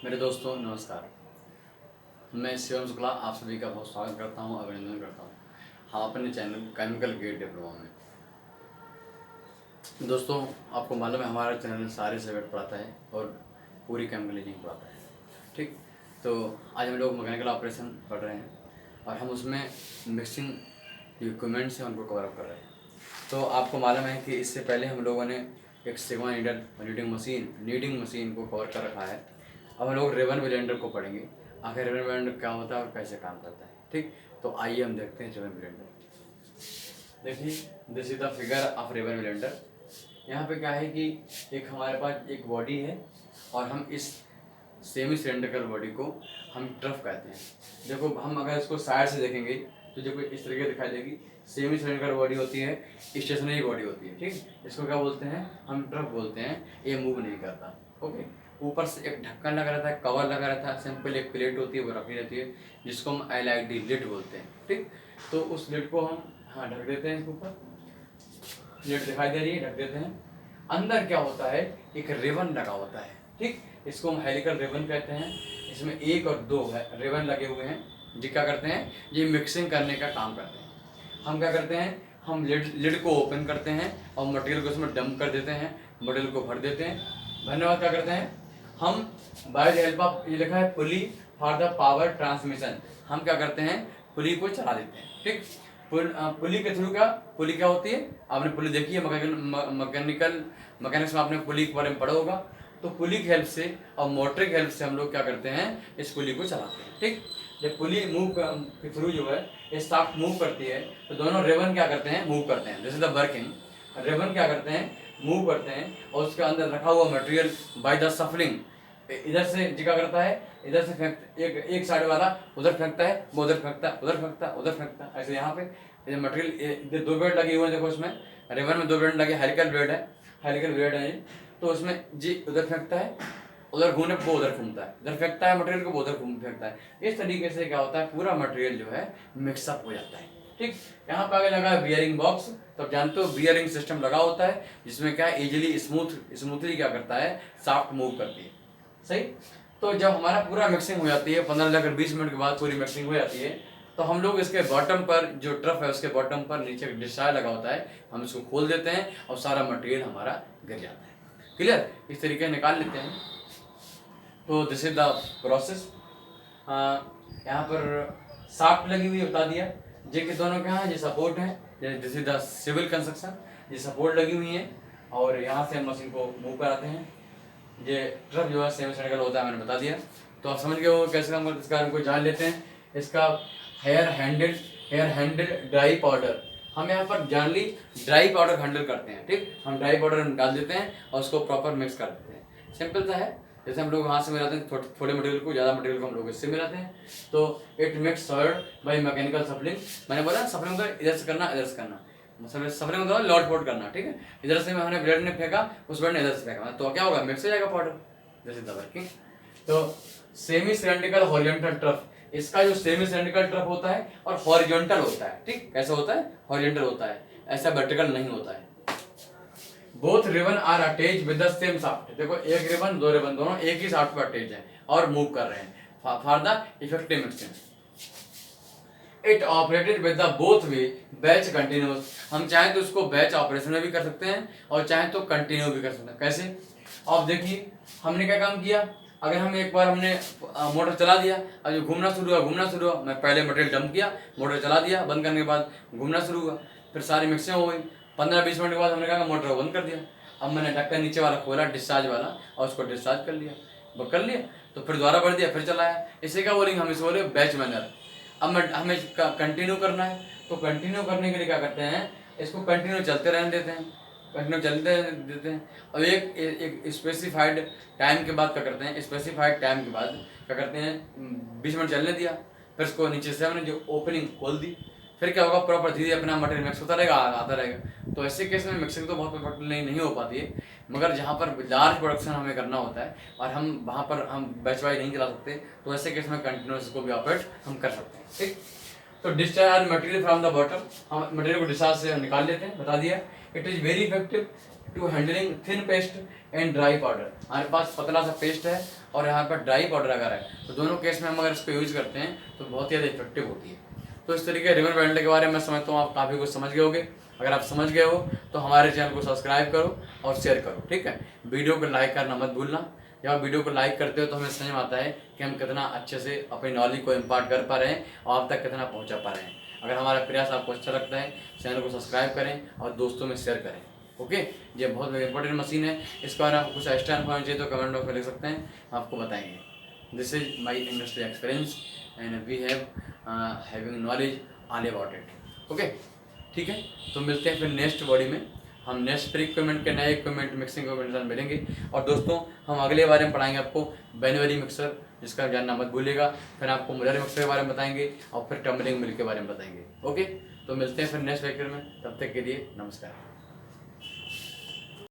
मेरे दोस्तों नमस्कार। मैं शिवम शुक्ला आप सभी का बहुत स्वागत करता हूं, अभिनंदन करता हूं हम अपने चैनल केमिकल गेट डिप्लोमा में। दोस्तों आपको मालूम है हमारा चैनल सारे सब्जेक्ट पढ़ाता है और पूरी केमिकल इंजीनियरिंग पढ़ाता है। ठीक, तो आज हम लोग मैकेनिकल ऑपरेशन पढ़ रहे हैं और हम उसमें मिक्सिंग इक्विपमेंट्स हैं उनको कवर अप कर रहे हैं। तो आपको मालूम है कि इससे पहले हम लोगों ने एक सिग्मा नीडल नीडिंग मशीन को कवर कर रखा है। अब हम लोग रेवन ब्लेंडर को पढ़ेंगे, आखिर रेवन ब्लेंडर क्या होता है और कैसे काम करता है। ठीक, तो आइए हम देखते हैं रेवन ब्लेंडर। देखिए, this is the figure of ribbon blender. यहाँ पे क्या है कि एक हमारे पास एक बॉडी है और हम इस सेमी सिलेंड्रिकल बॉडी को हम ट्रफ कहते हैं। देखो, हम अगर इसको साइड से देखेंगे तो देखो इस तरीके दिखाई देगी। सेमी सिलेंड्रिकल बॉडी होती है, स्टेशनरी बॉडी होती है। ठीक, इसको क्या बोलते हैं, हम ट्रफ बोलते हैं। ये मूव नहीं करता। ओके, ऊपर से एक ढक्कन लगा रहता है, कवर लगा रहता है, सिंपल एक प्लेट होती है वो रखी रहती है जिसको हम LID लिड बोलते हैं। ठीक, तो उस लिड को हम ढक देते हैं। इसके ऊपर प्लेट दिखाई दे रही है, ढक देते हैं। अंदर क्या होता है, एक रेवन लगा होता है। ठीक, इसको हम हेलिकल रेवन कहते हैं। इसमें 1 और 2 है रेवन लगे हुए हैं जो क्या करते हैं, ये मिक्सिंग करने का काम करते हैं। हम क्या करते हैं, हम लिड को ओपन करते हैं और मटेरियल को उसमें डंप कर देते हैं, मटेरियल को भर देते हैं। भरने बाद क्या करते हैं, हम बाय द हेल्प ऑफ, ये लिखा है पुली फॉर द पावर ट्रांसमिशन, हम क्या करते हैं, पुली को चला देते हैं। ठीक, पुली के थ्रू पुली क्या होती है, आपने पुली देखी है मैकेनिक्स में, आपने पुली के बारे में पढ़ा होगा। तो पुली की हेल्प से और मोटर की हेल्प से हम लोग क्या करते हैं, इस पुली को चलाते हैं। ठीक, जब पुली मूव के थ्रू जो है ये शाफ्ट मूव करती है तो दोनों रेवन क्या करते हैं, मूव करते हैं। जैसे द वर्किंग रेवन क्या करते हैं, मूव करते हैं और उसके अंदर रखा हुआ मटेरियल बाय द सफलिंग इधर से क्या करता है, इधर से फेंक एक साइड वाला उधर फेंकता है, वो उधर फेंकता है, उधर फेंकता है, उधर फेंकता है। ऐसे यहाँ पे मटेरियल इधर 2 ब्लेड लगे हुए हैं। देखो इसमें रेवन में 2 ब्लेड लगे, हेलिकल ब्लेड है ये। तो उसमें जी उधर फेंकता है, उधर घूमने वो उधर घूमता है, इधर फेंकता है मटेरियल को, वो उधर फेंकता है। इस तरीके से क्या होता है, पूरा मटेरियल जो है मिक्सअप हो जाता है। ठीक, यहाँ पे आगे लगा है बियरिंग बॉक्स। तो आप जानते हो बियरिंग सिस्टम लगा होता है जिसमें क्या इजीली स्मूथली क्या करता है, शाफ्ट मूव करती है। सही, तो जब हमारा पूरा मिक्सिंग हो जाती है 15 से 20 मिनट के बाद पूरी मिक्सिंग हो जाती है तो हम लोग इसके बॉटम पर, जो ट्रफ है उसके बॉटम पर नीचे डिस्चार्ज लगा होता है, हम इसको खोल देते हैं और सारा मटेरियल हमारा गिर जाता है। क्लियर, इस तरीके निकाल लेते हैं। तो दिस इज द प्रोसेस। यहाँ पर शाफ्ट लगी हुई बता दिया, जे के दोनों क्या है, ये सपोर्ट है, this is the civil construction, ये सपोर्ट लगी हुई है और यहाँ से हम मशीन को मूव कराते हैं। ये ट्रफ जो है सेमी सिलेंड्रिकल होता है, मैंने बता दिया। तो आप समझ गए हो कैसे काम करते हैं, इसका हमको जान लेते हैं। इसका हेयर हैंडल ड्राई पाउडर, हम यहाँ पर जानली ड्राई पाउडर हैंडल करते हैं। ठीक, हम ड्राई पाउडर निकाल देते हैं और उसको प्रॉपर मिक्स कर देते हैं। सिंपल सा है, जैसे हम लोग हाथ से मिलाते हैं थोड़े मटेरियल को, ज़्यादा मटेरियल को हम लोग इससे मिलाते हैं। तो it makes solid by mechanical सफलिंग। मैंने बोला सफलिंग तो इधर से करना, इधर से करना, सफलिंग मतलब लॉट पोट करना। ठीक है, इधर से हमने ब्लेड ने फेंका, उस ब्लेड ने इधर से फेंका, तो क्या होगा, मिक्स हो जाएगा powder. This is the working. तो सेमी सिलेंड्रिकल हॉरिजॉन्टल ट्रफ, इसका जो सेमी सिलेंड्रिकल ट्रफ होता है और हॉरिजॉन्टल होता है। ठीक, कैसा होता है, हॉरिजॉन्टल होता है, ऐसा वर्टिकल नहीं होता है। Both ribbon are attach with the same shaft. देखो, एक रिबन 2 रिबन दोनों एक ही शाफ्ट पर अटैच है और मूव कर रहे हैं for the effective mixing. It operated with the both way batch continuous, हम चाहें तो उसको बैच ऑपरेशन में भी कर सकते हैं और चाहें तो कंटिन्यू भी कर सकते हैं। कैसे, अब देखिए हमने क्या काम किया, अगर हम एक बार हमने मोटर चला दिया, अब जो घूमना शुरू हुआ, मैं पहले मटेरियल डंप किया, मोटर चला दिया, बंद करने के बाद घूमना शुरू हुआ, फिर सारी मिक्सिंग हो गई। 15-20 मिनट के बाद हमने कहा मोटर बंद कर दिया। अब मैंने ढक्कन नीचे वाला खोला डिस्चार्ज वाला और उसको डिस्चार्ज कर लिया, तो फिर दोबारा भर दिया, फिर चलाया। इसे क्या बोलेंगे, हम इसे बोले बैच मैनर। अब हमें कंटिन्यू करना है, तो कंटिन्यू करने के लिए क्या करते हैं, इसको कंटिन्यू चलते रहने देते हैं, कंटिन्यू चलते देते हैं। और एक स्पेसिफाइड टाइम के बाद क्या करते हैं, क्या करते हैं 20 मिनट चलने दिया, फिर इसको नीचे से हमने जो ओपनिंग खोल दी, फिर क्या होगा, प्रॉपर धीरे अपना मटेरियल मिक्स होता रहेगा, आता रहेगा। तो ऐसे केस में मिक्सिंग तो बहुत परफेक्ट नहीं हो पाती है, मगर जहाँ पर लार्ज प्रोडक्शन हमें करना होता है और हम वहाँ पर हम बैच वाइज नहीं चला सकते, तो ऐसे केस में कंटिन्यूस को भी ऑपरेट हम कर सकते हैं। ठीक, तो discharge material from the bottom, हम मटेरियल को डिस्चार्ज से निकाल लेते हैं, बता दिया। It is very effective to handling thin paste and dry powder. हमारे पास पतला सा पेस्ट है और यहाँ पर ड्राई पाउडर अगर है, तो दोनों केस में हम अगर इसको यूज़ करते हैं तो बहुत ही ज़्यादा इफेक्टिव होती है। तो इस तरीके रिबन बैंडल के बारे में मैं समझता हूँ आप काफ़ी कुछ समझ गए होगे। अगर आप समझ गए हो तो हमारे चैनल को सब्सक्राइब करो और शेयर करो, ठीक है। वीडियो को लाइक करना मत भूलना। जब आप वीडियो को लाइक करते हो तो हमें समझ में आता है कि हम कितना अच्छे से अपनी नॉलेज को इम्पार्ट कर पा रहे हैं और आप तक कितना पहुँचा पा रहे हैं। अगर हमारा प्रयास आपको अच्छा लगता है, चैनल को सब्सक्राइब करें और दोस्तों में शेयर करें। ओके, ये बहुत इंपॉर्टेंट मशीन है। इसके बारे में आपको कुछ एक्स्ट्रा इन्फॉर्मेशन चाहिए तो कमेंट बॉक्स में लिख सकते हैं, हम आपको बताएंगे। This is my industry experience and we have having knowledge all about it. Okay, ठीक है। तो मिलते हैं फिर नेक्स्ट बॉडी में। हम नेक्स्ट फिर इक्विपमेंट के नए इक्विपमेंट मिक्सिंग इक्विपमेंट के साथ मिलेंगे। और दोस्तों हम अगले बारे में पढ़ाएंगे आपको बैनवरी मिक्सर, जिसका जानना मत भूलिएगा। फिर आपको मुलर मिक्सर के बारे में बताएंगे और फिर टम्बलिंग मिल के बारे में बताएंगे। ओके, तो मिलते हैं फिर नेक्स्ट लेक्चर में। तब तक के लिए नमस्कार।